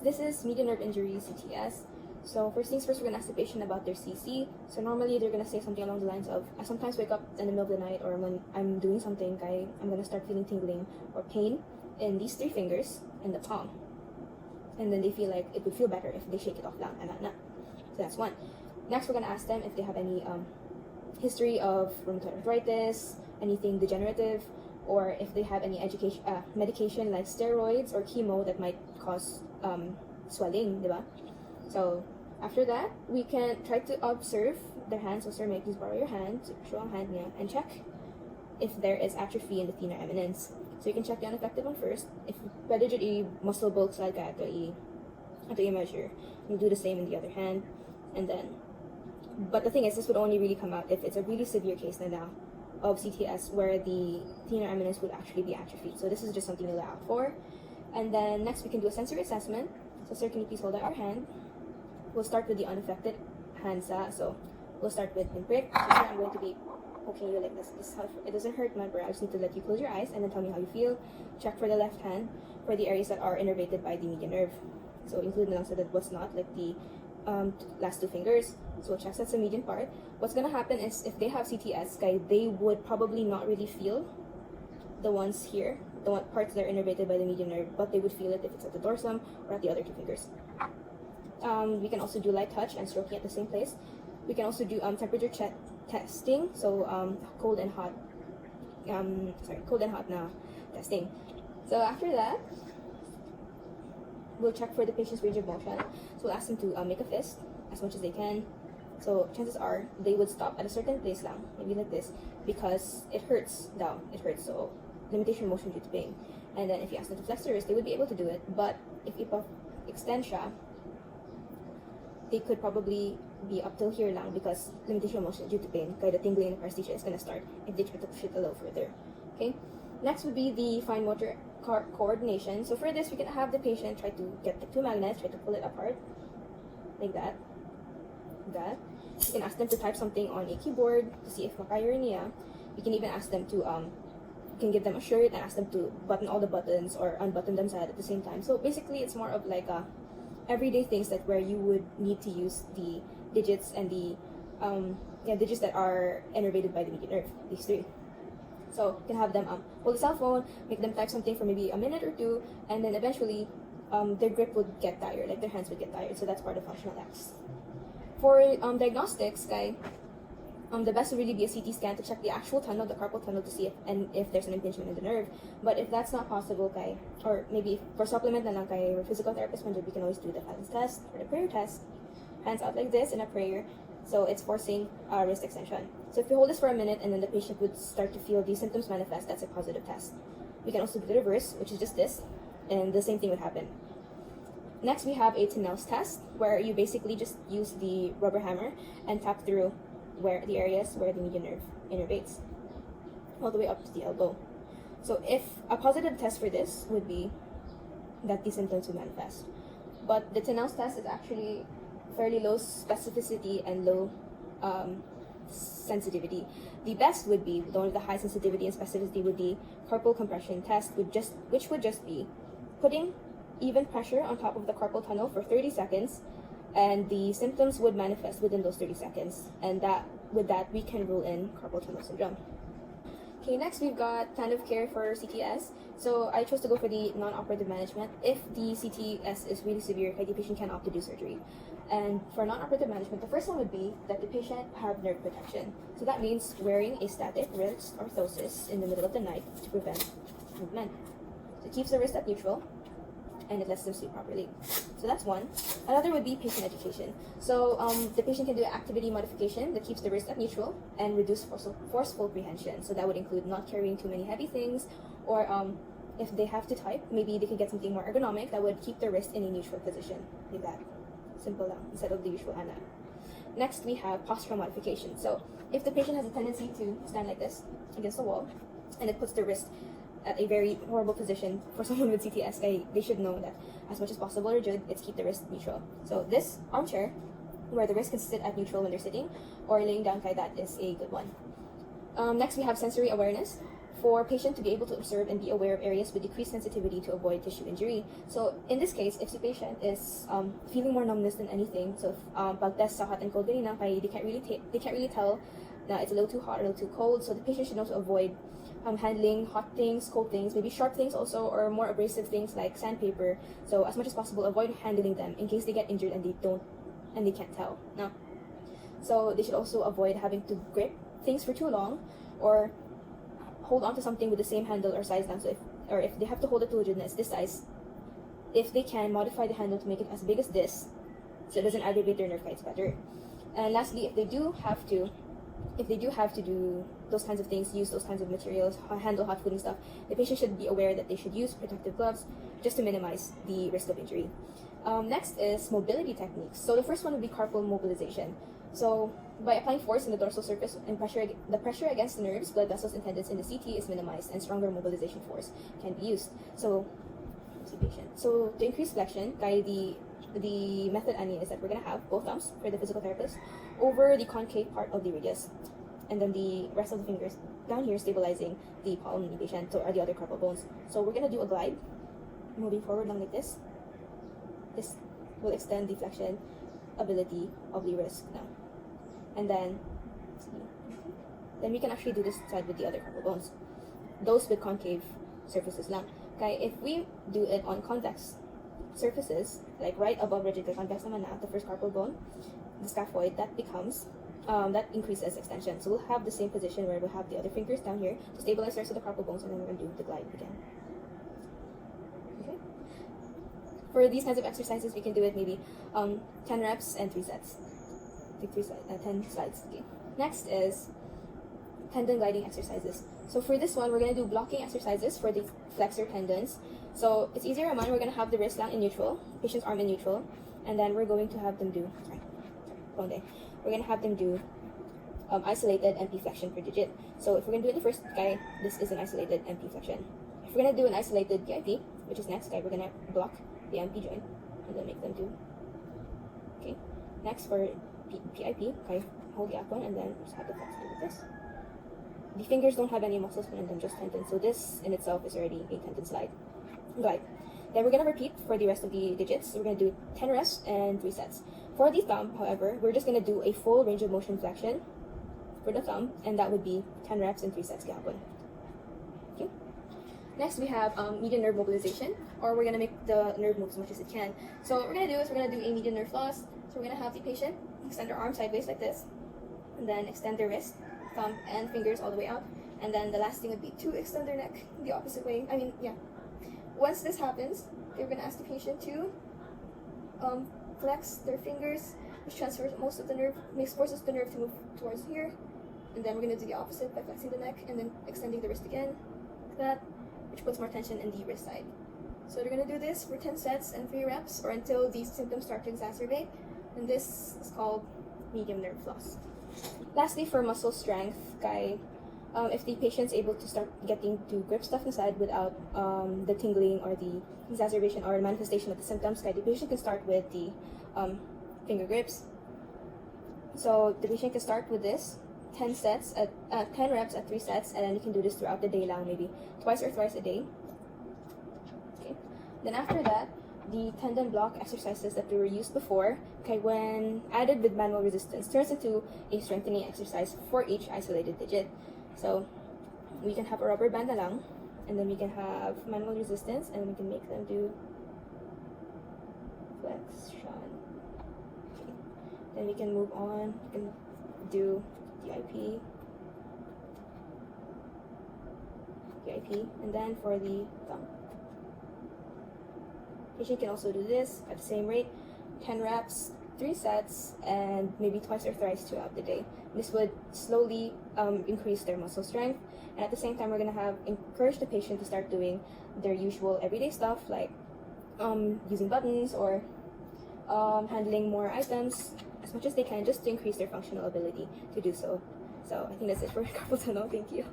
This is median nerve injury, CTS. So first things first, we're gonna ask the patient about their CC. So normally they're gonna say something along the lines of, I sometimes wake up in the middle of the night, or when I'm doing something, I'm gonna start feeling tingling or pain in these 3 fingers in the palm. And then they feel like it would feel better if they shake it off lang. So that's one. Next, we're gonna ask them if they have any history of rheumatoid arthritis, anything degenerative, or if they have any medication like steroids or chemo that might cause swelling, diba? So after that, we can try to observe their hands. So sir, may I please borrow your hand, show ang hand niya, and check if there is atrophy in the thenar eminence. So you can check the unaffected one first. If pwede jud muscle bulks like ato i-measure. You do the same in the other hand, and then. But the thing is, this would only really come out if it's a really severe case na now of CTS where the thenar eminence would actually be atrophied. So this is just something to look out for. And then next, we can do a sensory assessment. So sir, can you please hold out our hand? We'll start with the unaffected hands. So we'll start with pinprick. So sir, I'm going to be poking you like this. It doesn't hurt, remember. I just need to let you close your eyes and then tell me how you feel. Check for the left hand for the areas that are innervated by the median nerve. So include na lang so that what's not, like the last 2 fingers. So check that's the median part. What's gonna happen is if they have CTS, they would probably not really feel the ones here, the parts that are innervated by the median nerve, but they would feel it if it's at the dorsum or at the other 2 fingers. We can also do light touch and stroking at the same place. We can also do temperature testing, so cold and hot na testing. So after that, we'll check for the patient's range of motion. So we'll ask them to make a fist as much as they can. So chances are they would stop at a certain place lang, maybe like this, because it hurts down. It hurts, so limitation of motion due to pain. And then if you ask them to flex their wrist, they would be able to do it. But if you extend siya, they could probably be up till here lang because limitation of motion due to pain. Kaya the tingling and the paresthesia is gonna start if they try to push it a little further. Okay. Next would be the fine motor coordination. So for this, we can have the patient try to get the 2 magnets, try to pull it apart, like that. You can ask them to type something on a keyboard to see if makaya niya. You can even ask them to you can give them a shirt and ask them to button all the buttons or unbutton them at the same time. So basically, it's more of like a everyday things that where you would need to use the digits and the digits that are innervated by the median nerve. These 3. So you can have them hold a cell phone, make them type something for maybe a minute or 2, and then eventually their grip would get tired, like their hands would get tired. So that's part of functional X. For diagnostics, the best would really be a CT scan to check the actual tunnel, the carpal tunnel, to see if there's an impingement in the nerve. But if that's not possible, or maybe for supplement na lang or physical therapist, we can always do the balance test or the prayer test. Hands out like this in a prayer. So it's forcing wrist extension. So if you hold this for a minute and then the patient would start to feel these symptoms manifest, that's a positive test. We can also do the reverse, which is just this, and the same thing would happen. Next, we have a Tinel's test, where you basically just use the rubber hammer and tap through where the areas where the median nerve innervates, all the way up to the elbow. So if a positive test for this would be that these symptoms will manifest. But the Tinel's test is actually fairly low specificity and low sensitivity. The best would be, one of the high sensitivity and specificity would be carpal compression test, which would just be putting even pressure on top of the carpal tunnel for 30 seconds, and the symptoms would manifest within those 30 seconds. And with that, we can rule in carpal tunnel syndrome. Okay, next we've got plan of care for CTS. So I chose to go for the non-operative management. If the CTS is really severe, the patient can opt to do surgery. And for non-operative management, the first one would be that the patient have nerve protection. So that means wearing a static wrist orthosis in the middle of the night to prevent movement. So it keeps the wrist at neutral, and it lets them sleep properly. So that's one. Another would be patient education. So the patient can do activity modification that keeps the wrist at neutral and reduce forceful prehension. So that would include not carrying too many heavy things, or if they have to type, maybe they can get something more ergonomic that would keep the wrist in a neutral position, like that. Simple lang, instead of the usual ana. Next, we have postural modification. So if the patient has a tendency to stand like this against the wall, and it puts the wrist at a very horrible position for someone with CTS, they should know that as much as possible, it's keep the wrist neutral. So this armchair, where the wrist can sit at neutral when they're sitting, or laying down, that is a good one. Next, we have sensory awareness. for patient to be able to observe and be aware of areas with decreased sensitivity to avoid tissue injury. So in this case, if the patient is feeling more numbness than anything, so if pag test sa hot and cold ganina, kaya they can't really tell na it's a little too hot or a little too cold. So the patient should also avoid handling hot things, cold things, maybe sharp things also, or more abrasive things like sandpaper. So as much as possible, avoid handling them in case they get injured and they can't tell. No. So they should also avoid having to grip things for too long, or hold on to something with the same handle or size. So if they have to hold a tool that's this size, if they can modify the handle to make it as big as this, so it doesn't aggravate their nerve fights better. And lastly, if they do have to do those kinds of things, use those kinds of materials, handle hot food and stuff, the patient should be aware that they should use protective gloves just to minimize the risk of injury. Next is mobility techniques. So the first one would be carpal mobilization. So by applying force in the dorsal surface and the pressure against the nerves, blood vessels, and tendons in the CT is minimized, and stronger mobilization force can be used. So to increase flexion, the method is that we're gonna have both thumbs for the physical therapist over the concave part of the radius, and then the rest of the fingers down here stabilizing the palm of the patient, or the other carpal bones. So we're gonna do a glide, moving forward along like this. This will extend the flexion ability of the wrist now. And then we can actually do this side with the other carpal bones, those with concave surfaces lang. Okay, if we do it on convex surfaces, like right above radicular convex naman na, the first carpal bone, the scaphoid, that becomes that increases extension. So we'll have the same position where we'll have the other fingers down here to stabilize the rest of the carpal bones, and then we're gonna do the glide again. Okay. For these kinds of exercises, we can do it maybe 10 reps and 3 sets. 10 slides. Okay. Next is tendon gliding exercises. So for this one, we're going to do blocking exercises for the flexor tendons. So it's easier in mind. We're going to have the wrist lang in neutral, patient's arm in neutral, and then we're going to have them do, we're going to have them do isolated MP flexion per digit. So if we're going to do it the first guy, this is an isolated MP flexion. If we're going to do an isolated PIP, which is next guy, we're going to block the MP joint and then make them do. Okay. Next for PIP, okay, hold the up one and then just have the flex like this. The fingers don't have any muscles in them, just tendons. So this in itself is already a tendon glide. Then we're gonna repeat for the rest of the digits. We're gonna do 10 reps and 3 sets. For the thumb, however, we're just gonna do a full range of motion flexion for the thumb, and that would be 10 reps and 3 sets gihapon. Okay. Next we have median nerve mobilization, or we're gonna make the nerve move as much as it can. So what we're gonna do is we're gonna do a median nerve floss. So we're gonna have the patient extend their arm sideways like this, and then extend their wrist, thumb, and fingers all the way out. And then the last thing would be to extend their neck the opposite way. Once this happens, you're gonna ask the patient to flex their fingers, which transfers most of the nerve, forces the nerve to move towards here. And then we're gonna do the opposite by flexing the neck and then extending the wrist again, like that, which puts more tension in the wrist side. So they're gonna do this for 10 sets and 3 reps, or until these symptoms start to exacerbate. And this is called medium nerve floss. Lastly, for muscle strength, if the patient's able to start getting to grip stuff inside without the tingling or the exacerbation or manifestation of the symptoms, the patient can start with the finger grips. So the patient can start with this 10 reps at 3 sets, and then you can do this throughout the day lang, maybe twice or thrice a day. Okay. Then after that, the tendon block exercises that were used before, when added with manual resistance, turns into a strengthening exercise for each isolated digit. So we can have a rubber band na lang, and then we can have manual resistance, and we can make them do flexion. Okay. Then we can move on. We can do DIP, and then for the thumb, patient can also do this at the same rate, 10 reps, 3 sets, and maybe twice or thrice throughout the day. This would slowly increase their muscle strength, and at the same time, we're gonna encourage the patient to start doing their usual everyday stuff like using buttons or handling more items as much as they can, just to increase their functional ability to do so. So I think that's it for carpal tunnel. Thank you.